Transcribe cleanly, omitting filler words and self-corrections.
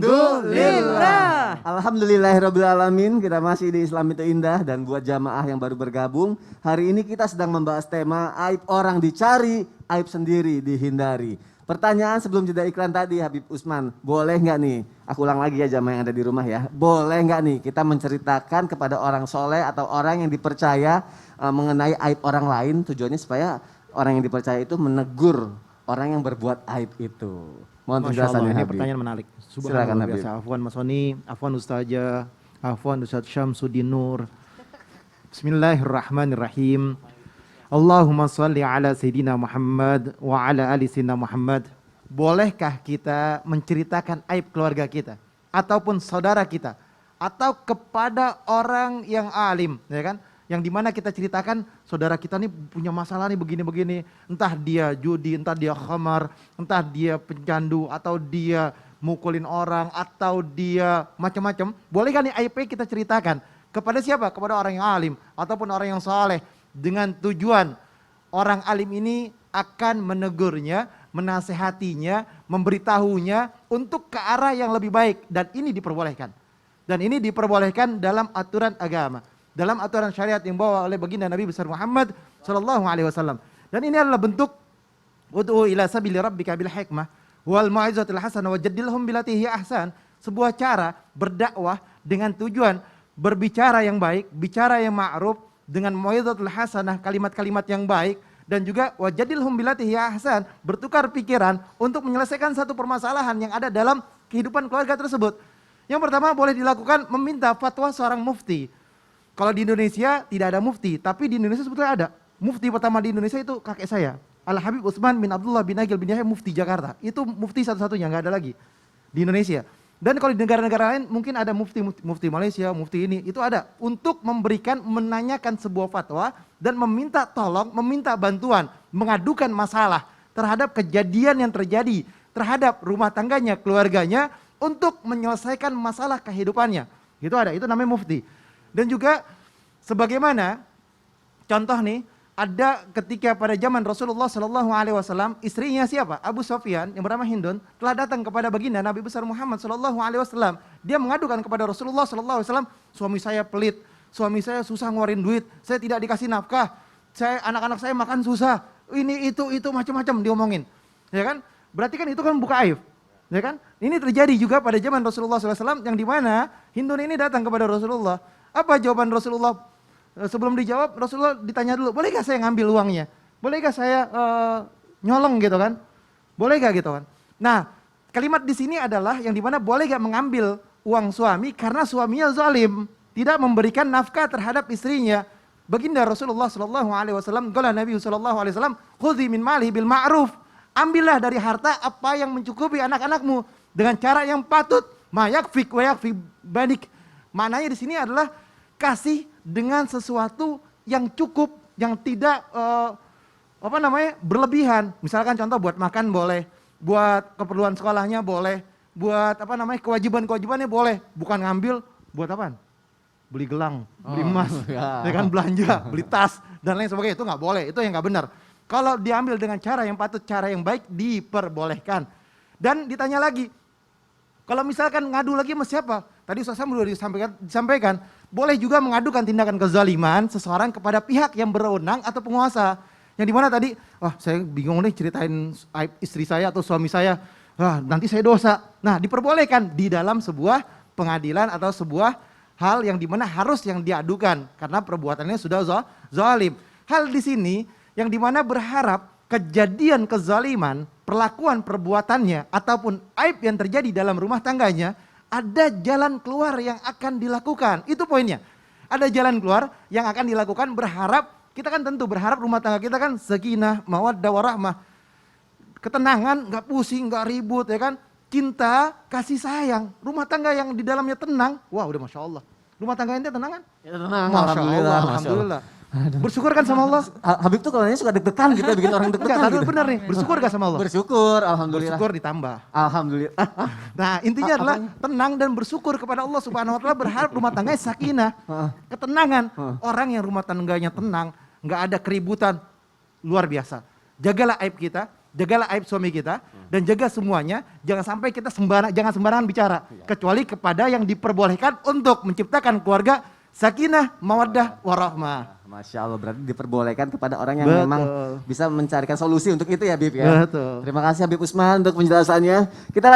Alhamdulillah. Alhamdulillahirrabbilalamin. Kita masih di Islam itu Indah. Dan buat jamaah yang baru bergabung, hari ini kita sedang membahas tema aib orang dicari, aib sendiri dihindari. Pertanyaan sebelum jeda iklan tadi, Habib Usman, boleh nggak nih, aku ulang lagi ya jamaah yang ada di rumah ya, boleh nggak nih kita menceritakan kepada orang soleh atau orang yang dipercaya mengenai aib orang lain, tujuannya supaya orang yang dipercaya itu menegur orang yang berbuat aib itu. Mohon penjelasannya, ini Habib. pertanyaan menarik. Silakan, Subhanallah biasa. Afwan Mas Soni, afwan Ustazah, afwan Ustaz Syamsuddin Nur. Bismillahirrahmanirrahim. Allahumma salli ala Sayyidina Muhammad wa ala ali Sayyidina Muhammad. Bolehkah kita menceritakan aib keluarga kita ataupun saudara kita atau kepada orang yang alim, ya kan? Yang dimana kita ceritakan saudara kita nih punya masalah nih begini-begini, entah dia judi, entah dia khamar, entah dia pencandu, atau dia mukulin orang, atau dia macam-macam. Bolehkah nih aibnya kita ceritakan kepada siapa? Kepada orang yang alim ataupun orang yang saleh, dengan tujuan orang alim ini akan menegurnya, menasehatinya, memberitahunya untuk ke arah yang lebih baik, dan ini diperbolehkan. Dan ini diperbolehkan dalam aturan agama, dalam aturan syariat yang bawa oleh baginda Nabi besar Muhammad sallallahu alaihi wasallam. Dan ini adalah bentuk ud'u ila sabili rabbika bil hikmah wal mau'izatil hasanah wajadilhum billati hiya ahsan. Sebuah cara berdakwah dengan tujuan berbicara yang baik, bicara yang ma'ruf dengan mau'izatul hasanah, kalimat-kalimat yang baik, dan juga wajadilhum billati hiya ahsan, bertukar pikiran untuk menyelesaikan satu permasalahan yang ada dalam kehidupan keluarga tersebut. Yang pertama boleh dilakukan meminta fatwa seorang mufti. Kalau di Indonesia tidak ada mufti, tapi di Indonesia sebetulnya ada. Mufti pertama di Indonesia itu kakek saya, Al Habib Utsman bin Abdullah bin Agil bin Yahya, mufti Jakarta. Itu mufti satu-satunya, nggak ada lagi di Indonesia. Dan kalau di negara-negara lain mungkin ada mufti Malaysia, mufti ini, itu ada untuk memberikan, menanyakan sebuah fatwa dan meminta tolong, meminta bantuan, mengadukan masalah terhadap kejadian yang terjadi terhadap rumah tangganya, keluarganya, untuk menyelesaikan masalah kehidupannya. Itu ada, itu namanya mufti. Dan juga sebagaimana contoh nih, ada ketika pada zaman Rasulullah Shallallahu Alaihi Wasallam, istrinya siapa? Abu Sufyan yang bernama Hindun telah datang kepada baginda Nabi besar Muhammad Shallallahu Alaihi Wasallam. Dia mengadukan kepada Rasulullah Shallallahu Alaihi Wasallam, suami saya pelit, suami saya susah ngeluarin duit, saya tidak dikasih nafkah, anak-anak saya makan susah, ini itu macam-macam diomongin, ya kan? Berarti kan itu kan buka aib, ya kan? Ini terjadi juga pada zaman Rasulullah SAW, yang dimana Hindun ini datang kepada Rasulullah. Apa jawaban Rasulullah? Sebelum dijawab, Rasulullah ditanya dulu, bolehkah saya ngambil uangnya? Bolehkah saya nyolong gitu kan? Bolehkah gitu kan? Nah, kalimat di sini adalah yang dimana boleh gak mengambil uang suami karena suaminya zalim, tidak memberikan nafkah terhadap istrinya. Baginda Rasulullah Shallallahu Alaihi Wasallam, qala Nabi Shallallahu Alaihi Wasallam, khudhi min malihi bil ma'ruf. Ambillah dari harta apa yang mencukupi anak-anakmu dengan cara yang patut. Ma yakfik wa yakfi badik. Maknanya di sini adalah kasih dengan sesuatu yang cukup, yang tidak berlebihan. Misalkan contoh buat makan boleh, buat keperluan sekolahnya boleh, buat kewajiban-kewajibannya boleh. Bukan ngambil buat apaan? Beli gelang, beli emas, ya kan, belanja, beli tas dan lain sebagainya, itu nggak boleh, itu yang nggak benar. Kalau diambil dengan cara yang patut, cara yang baik, diperbolehkan. Dan ditanya lagi, kalau misalkan ngadu lagi sama siapa? Tadi Ustaz Sam sudah disampaikan, boleh juga mengadukan tindakan kezaliman seseorang kepada pihak yang berwenang atau penguasa. Yang dimana tadi, saya bingung nih ceritain aib istri saya atau suami saya, nanti saya dosa. Nah, diperbolehkan di dalam sebuah pengadilan atau sebuah hal yang dimana harus yang diadukan karena perbuatannya sudah zalim. Hal di sini yang dimana berharap kejadian kezaliman, perlakuan perbuatannya ataupun aib yang terjadi dalam rumah tangganya, ada jalan keluar yang akan dilakukan. Itu poinnya. Ada jalan keluar yang akan dilakukan, berharap, kita kan tentu berharap rumah tangga kita kan sakinah, mawaddah warahmah. Ketenangan, gak pusing, gak ribut, ya kan. Cinta, kasih sayang, rumah tangga yang di dalamnya tenang. Wah, udah Masya Allah. Rumah tangga ente tenang kan? Ya, tenang, Masya Allah, Alhamdulillah. Bersyukur kan sama Allah? Habib tuh kalau suka deg-degan gitu, bikin orang deg-degan gitu. Bener nih, bersyukur gak sama Allah? Bersyukur, alhamdulillah. Bersyukur ditambah. Alhamdulillah. Nah, intinya adalah tenang dan bersyukur kepada Allah Subhanahu wa taala, berharap rumah tangganya sakinah, ketenangan. Orang yang rumah tangganya tenang, nggak ada keributan, luar biasa. Jagalah aib kita, jagalah aib suami kita dan jaga semuanya. Jangan sampai kita jangan sembarangan bicara, kecuali kepada yang diperbolehkan untuk menciptakan keluarga sakinah, mawaddah, warahmah. Masya Allah, berarti diperbolehkan kepada orang yang Betul. memang bisa mencarikan solusi untuk itu ya Habib ya. Betul. Terima kasih Habib Usman untuk penjelasannya. Kita